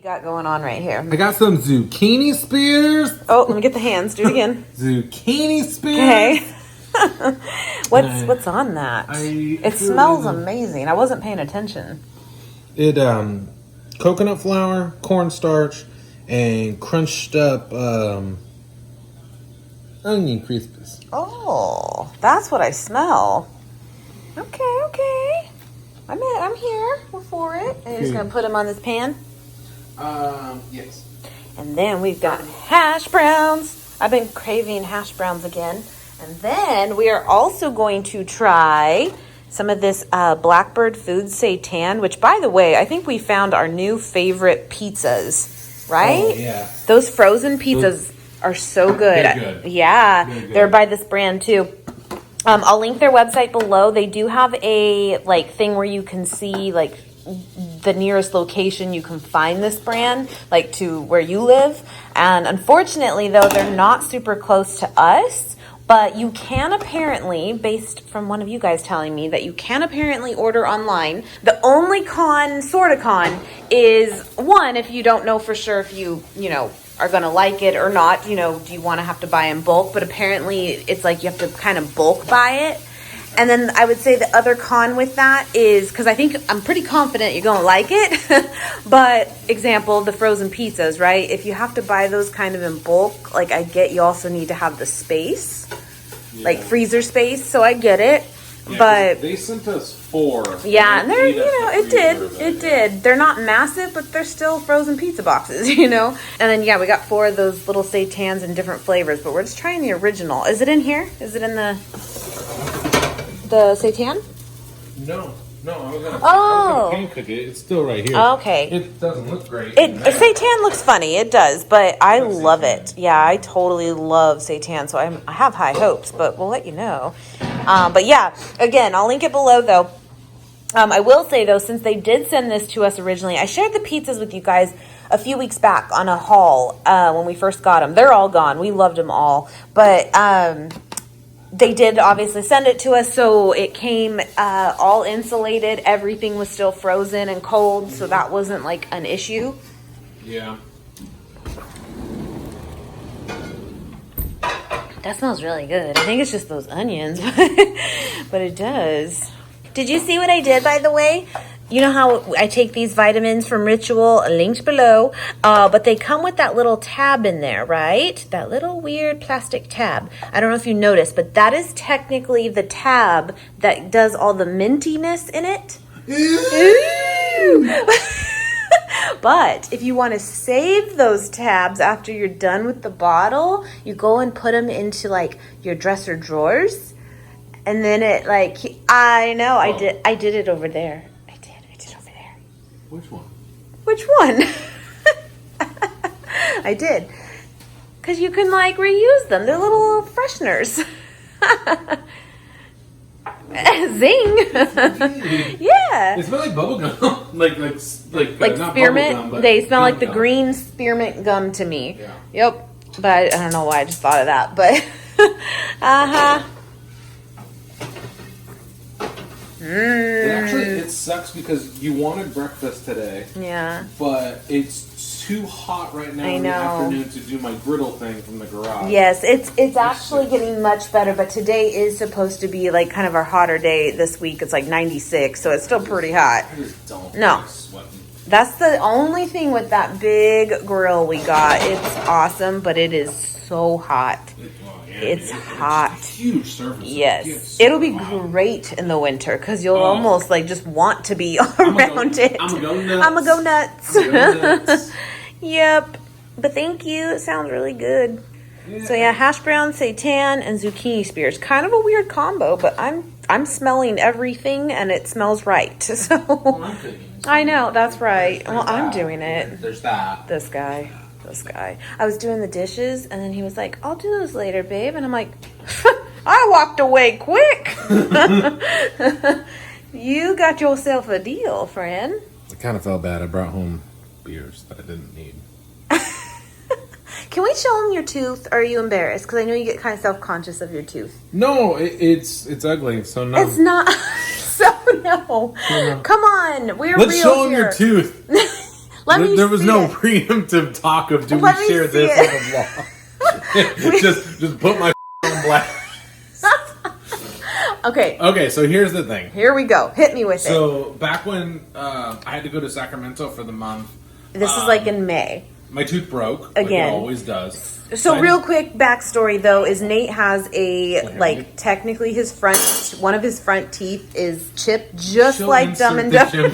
You got going on right here? I got some zucchini spears. Oh, let me get the hands. Do it again. Zucchini spears. Okay. What's on that? It smells amazing. I wasn't paying attention. It coconut flour, cornstarch, and crunched up onion crispies. Oh, that's what I smell. Okay. I'm here. We're for it. And you're just gonna put them on this pan. Yes. And then we've got hash browns. I've been craving hash browns again. And then we are also going to try some of this Blackbird Foods Seitan, which, by the way, I think we found our new favorite pizzas, right? Oh, yeah. Those frozen pizzas are so good. They're good. Yeah, They're good. They're by this brand too. I'll link their website below. They do have a thing where you can see the nearest location you can find this brand, to where you live. And unfortunately, though, they're not super close to us. But you can apparently, based from one of you guys telling me, that you can apparently order online. The only con, is one, if you don't know for sure if you are going to like it or not, do you want to have to buy in bulk? But apparently it's you have to kind of bulk buy it. And then I would say the other con with that is, because I'm pretty confident you're going to like it. But example, the frozen pizzas, right? If you have to buy those kind of in bulk, I get you also need to have the space, freezer space. So I get it. Yeah, but they sent us 4. Yeah, and they're, it did. They're not massive, but they're still frozen pizza boxes, And then, we got 4 of those little Seitans in different flavors, but we're just trying the original. Is it in here? Is it in the Seitan? No, I was gonna pan cook it. It's still right here. Okay. It doesn't look great. Seitan looks funny. It does, but I love it. Yeah, I totally love Seitan, so I have high hopes, but we'll let you know. But yeah, again, I'll link it below though. I will say though, since they did send this to us originally, I shared the pizzas with you guys a few weeks back on a haul when we first got them. They're all gone. We loved them all, but they did obviously send it to us, so it came all insulated. Everything was still frozen and cold, so that wasn't an issue. Yeah. That smells really good. I think it's just those onions, but it does. Did you see what I did, by the way? You know how I take these vitamins from Ritual, linked below, but they come with that little tab in there, right? That little weird plastic tab. I don't know if you noticed, but that is technically the tab that does all the mintiness in it. Ooh. But if you want to save those tabs after you're done with the bottle, you go and put them into your dresser drawers. And then it I know, I did it over there. Which one? Which one? I did. Because you can reuse them. They're little fresheners. Zing. Yeah. They smell like bubble gum. like not spearmint. Bubble gum, They smell like the gum. green spearmint gum to me. Yeah. Yep. But I don't know why I just thought of that. But It sucks because you wanted breakfast today. Yeah. But it's too hot right now in the afternoon to do my griddle thing from the garage. Yes, it's actually getting much better, but today is supposed to be kind of our hotter day this week. It's 96, so it's still pretty hot. I just don't No. like sweating. That's the only thing with that big grill we got. It's awesome, but it is so hot. It's hot. It's a huge surface. Yes. It'll be great in the winter because you'll almost just want to be around it. I'm gonna go nuts. Yep. But thank you. It sounds really good. Yeah. So yeah, hash brown, seitan, and zucchini spears. Kind of a weird combo, but I'm smelling everything and it smells right. So I know, that's right. Well, I'm doing it. There's that. This guy. I was doing the dishes, and then he was like, I'll do those later, babe. And I'm like, I walked away quick. You got yourself a deal, friend. I kind of felt bad. I brought home beers that I didn't need. Can we show him your tooth, or are you embarrassed? Because I know you get kind of self-conscious of your tooth. No, it's ugly, so no. It's not. So no. Come on, we're Let's real show him here. your tooth. There was no preemptive talk of do we share this on the vlog. just put my on blast. Okay, so here's the thing. Here we go. Hit me with it. So back when I had to go to Sacramento for the month. This is like in May. My tooth broke. Again. Like it always does. So real quick backstory though is Nate has technically one of his front teeth is chipped just like Dumb and Dumber.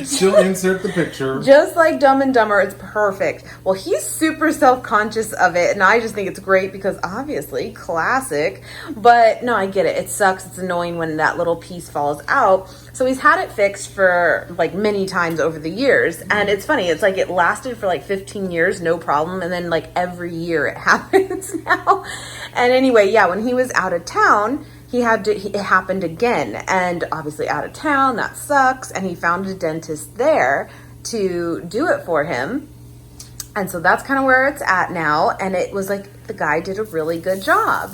She'll insert the picture. Just like Dumb and Dumber, it's perfect. Well, he's super self-conscious of it, and I just think it's great because obviously classic. But no, I get it. It sucks. It's annoying when that little piece falls out. So he's had it fixed for like many times over the years, and it's funny. It's like it lasted for like 15 years, no problem, and then like every year it happens now. And anyway, yeah, when he was out of town, it happened again, and obviously out of town, that sucks. And he found a dentist there to do it for him, and so that's kind of where it's at now. And it was like the guy did a really good job.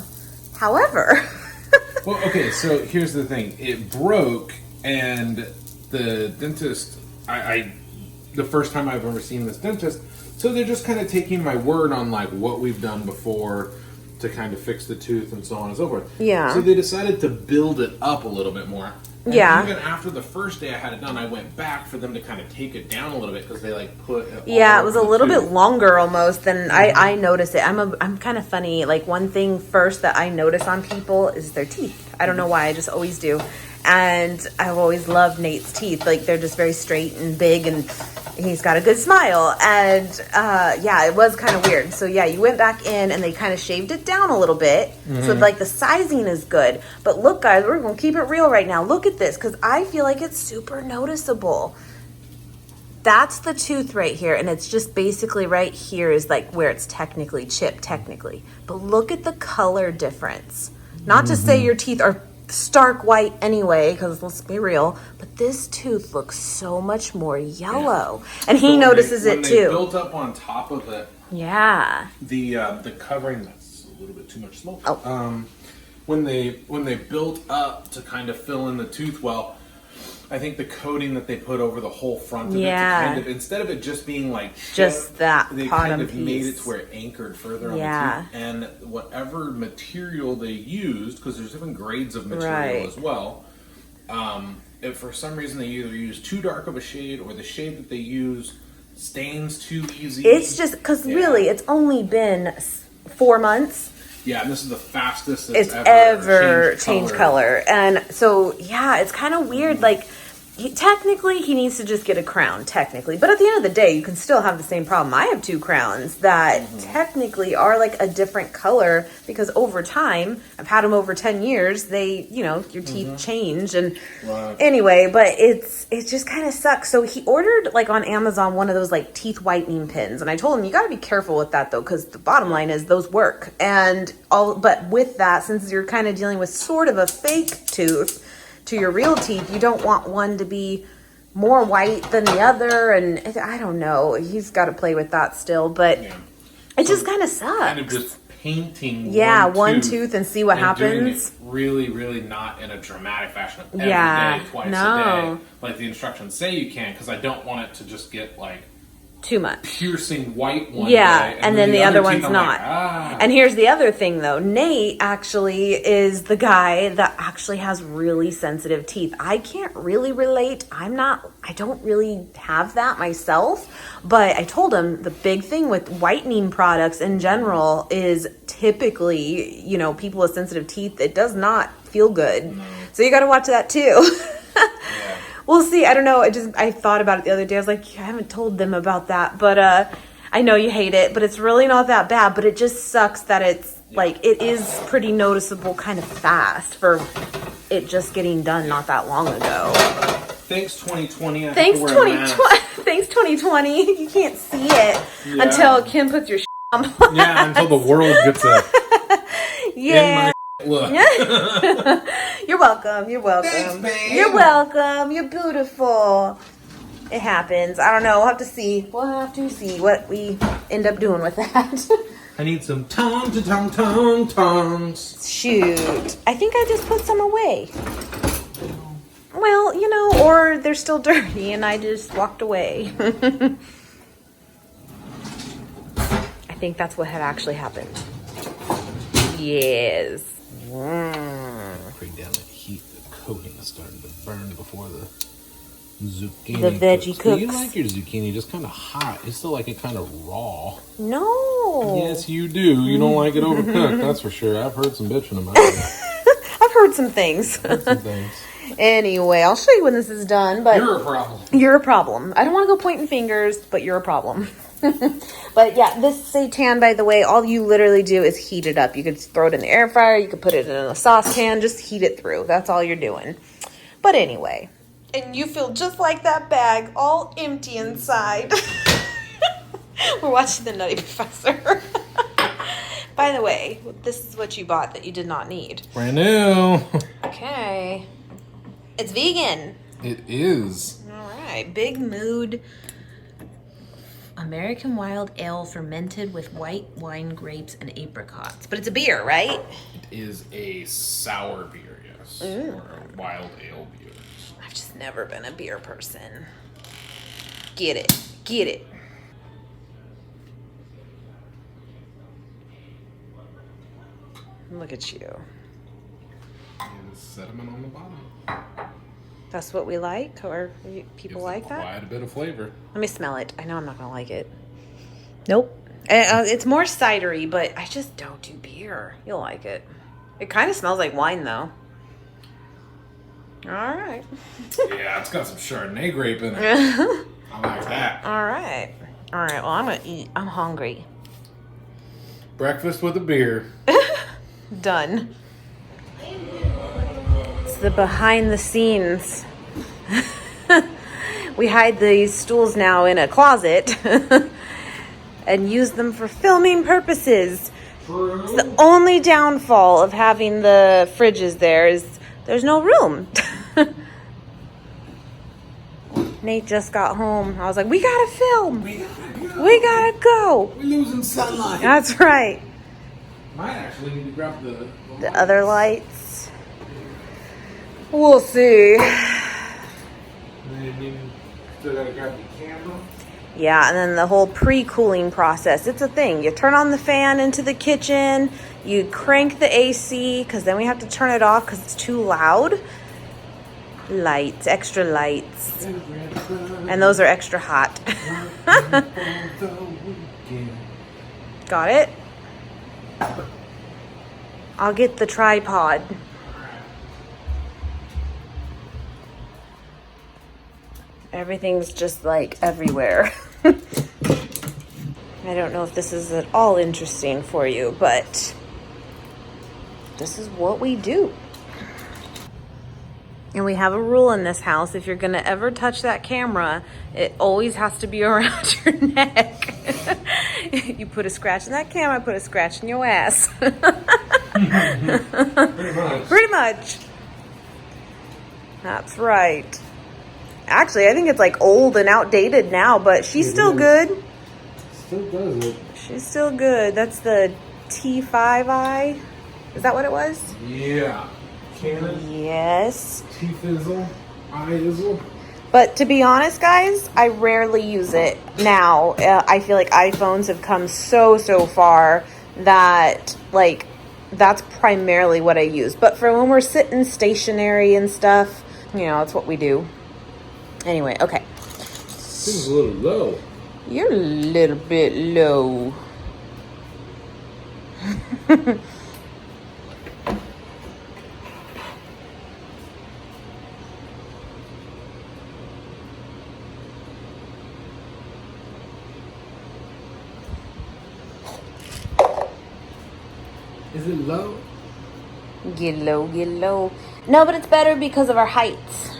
However, well, okay, so here's the thing: it broke. And the dentist, the first time I've ever seen this dentist, so they're just kind of taking my word on like what we've done before to kind of fix the tooth and so on and so forth. Yeah. So they decided to build it up a little bit more. And even after the first day I had it done, I went back for them to kind of take it down a little bit because they like put it. Yeah, it was a little bit longer almost than I noticed it. I'm kind of funny. Like one thing first that I notice on people is their teeth. I don't know why, I just always do. And I've always loved Nate's teeth. Like, they're just very straight and big, and he's got a good smile. And, it was kind of weird. So, yeah, you went back in, and they kind of shaved it down a little bit. So, like, the sizing is good. But look, guys, we're going to keep it real right now. Look at this, because I feel like it's super noticeable. That's the tooth right here, and it's just basically right here is, like, where it's technically chipped, technically. But look at the color difference. Not to say your teeth are stark white anyway, because let's be real, but this tooth looks so much more yellow, and he notices it too. They built up on top of it. Yeah. The covering, that's a little bit too much smoke. When they built up to kind of fill in the tooth well, I think the coating that they put over the whole front of it, to kind of, instead of it just being like just that they kind of made it to where it anchored further on the tooth. And whatever material they used, because there's different grades of material as well, if for some reason they either use too dark of a shade or the shade that they use stains too easy. It's just because really it's only been 4 months. Yeah, and this is the fastest it's ever changed color. And so, yeah, it's kind of weird. Like, technically, he needs to just get a crown, technically. But at the end of the day, you can still have the same problem. I have 2 crowns that technically are, like, a different color because over time, I've had them over 10 years, they, your teeth change. And anyway, but it's just kind of sucks. So he ordered, like, on Amazon one of those, like, teeth whitening pins. And I told him, you got to be careful with that, though, because the bottom line is those work. But with that, since you're kind of dealing with sort of a fake tooth to your real teeth, you don't want one to be more white than the other, and I don't know. He's got to play with that still, but it just kind of sucks. Kind of just painting one tooth and see what happens. Doing it really, really not in a dramatic fashion of every day, twice a day, like the instructions say you can, because I don't want it to just get like too much piercing white one day, and then the other one's not. And here's the other thing though, Nate actually is the guy that actually has really sensitive teeth. I can't really relate. I don't really have that myself, but I told him the big thing with whitening products in general is typically, people with sensitive teeth, it does not feel good. So you got to watch that too. We'll see. I don't know. I thought about it the other day. I was like, I haven't told them about that. But I know you hate it, but it's really not that bad. But it just sucks that it's like, it is pretty noticeable kind of fast for it just getting done not that long ago. Thanks 2020. Thanks 2020. Thanks 2020. You can't see it until Kim puts your on. Yeah, until the world gets a yeah. Look. You're welcome. You're welcome. Thanks, babe. You're welcome. You're beautiful. It happens. I don't know. We'll have to see. We'll have to see what we end up doing with that. I need some tongs. Shoot. I think I just put some away. Well, Well, you know, or they're still dirty and I just walked away. I think that's what had actually happened. Yes. Pretty damn it, heat, the coating is starting to burn before the zucchini The veggie cooks. Do you cooks. like your zucchini just kind of hot? You still like it kind of raw? No. Yes, you do. You don't like it overcooked, that's for sure. I've heard some bitching about it. I've heard some things. Some things. Anyway, I'll show you when this is done. But You're a problem. You're a problem. I don't want to go pointing fingers, but you're a problem. But yeah, this seitan, by the way, all you literally do is heat it up. You could throw it in the air fryer. You could put it in a saucepan. Just heat it through. That's all you're doing. But anyway. And you feel just like that bag, all empty inside. We're watching The Nutty Professor. By the way, this is what you bought that you did not need. Brand new. Okay. It's vegan. It is. All right. Big Mood American Wild Ale fermented with white wine, grapes, and apricots. But it's a beer, right? It is a sour beer, yes. Or a wild ale beer. I've just never been a beer person. Get it. Get it. Look at you. And sediment on the bottom. That's what we like? Or people like that? Quite a bit of flavor. Let me smell it. I know I'm not going to like it. Nope. It's more cidery, but I just don't do beer. You'll like it. It kind of smells like wine, though. All right. Yeah, it's got some Chardonnay grape in it. I like that. All right. All right. Well, I'm going to eat. I'm hungry. Breakfast with a beer. Done. It's the behind the scenes. We hide these stools now in a closet and use them for filming purposes. True. It's the only downfall of having the fridges there is there's no room. Nate just got home. I was like, we gotta film. We gotta go. We're losing sunlight. That's right. Might actually need to grab the Other lights. We'll see. And then still gotta grab the camera. Yeah, and then the whole pre-cooling process. It's a thing. You turn on the fan into the kitchen. You crank the AC, because then we have to turn it off because it's too loud. Lights, extra lights. And those are extra hot. Got it? I'll get the tripod. Everything's just like everywhere. I don't know if this is at all interesting for you, but this is what we do. And we have a rule in this house. If you're gonna ever touch that camera, it always has to be around your neck. You put a scratch in that camera, put a scratch in your ass. Pretty much. Pretty much. That's right. Actually, I think it's like old and outdated now, but she's still good. Still does it. She's still good. That's the T5i. Is that what it was? Yeah. Canon. Yes. T-fizzle. I-izzle. But to be honest, guys, I rarely use it now. I feel like iPhones have come so far that, like, that's primarily what I use. But for when we're sitting stationary and stuff, you know, that's what we do. Anyway, okay. Seems a little low. You're a little bit low. Is it low? Get low. No, but it's better because of our heights.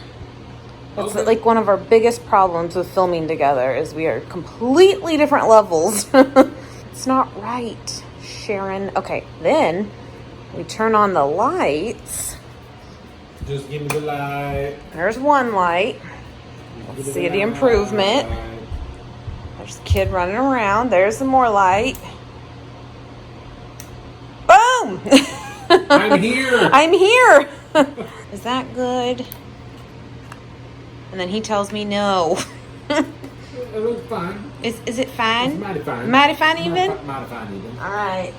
It's Okay. like one of our biggest problems with filming together is we are completely different levels. It's not right, Sharon. Okay, then we turn on the lights. Just give me the light. There's one light. Let's see the improvement. There's a kid running around. There's some more light. Boom! I'm here. I'm here. Is that good? And then he tells me no. It looks fine. Is it fine? It's mighty fine. Mighty fine even? Mighty fine even. All right.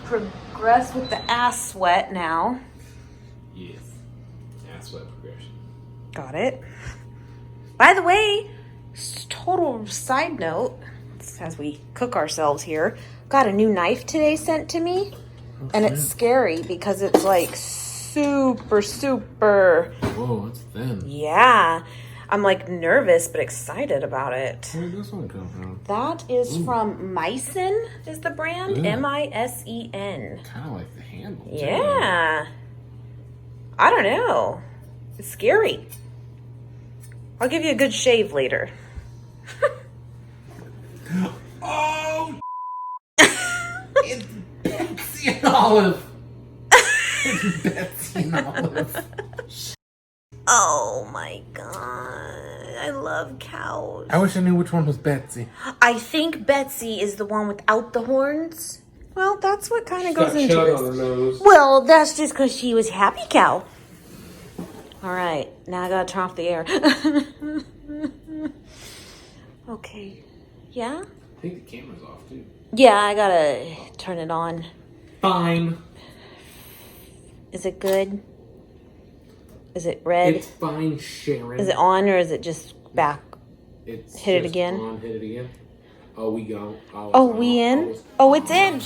Progress with the ass sweat now. Yes. Ass sweat progression. Got it. By the way, total side note, as we cook ourselves here, got a new knife today sent to me. And it's scary because it's like super. Whoa, it's thin. Yeah. I'm like nervous but excited about it. Where did this one come from? That is from Misen, is the brand. Ooh. Misen. Kind of like the handle. Too. Yeah. I don't know. It's scary. I'll give you a good shave later. Oh! It's Betsy and Olive. It's Betsy and Olive. Oh my god. I love cows. I wish I knew which one was Betsy. I think Betsy is the one without the horns. Well, that's what kind of goes into Got this. on her nose. Well, that's just because she was happy cow. All right, now I gotta turn off the air. Okay. Yeah? I think the camera's off too. Yeah, I gotta turn it on. Fine. Is it good? Is it red? It's fine, Sharon. Is it on or is it just back? It's hit it just again? On, hit it again. Oh, we go. Oh, we in? Oh, it's in.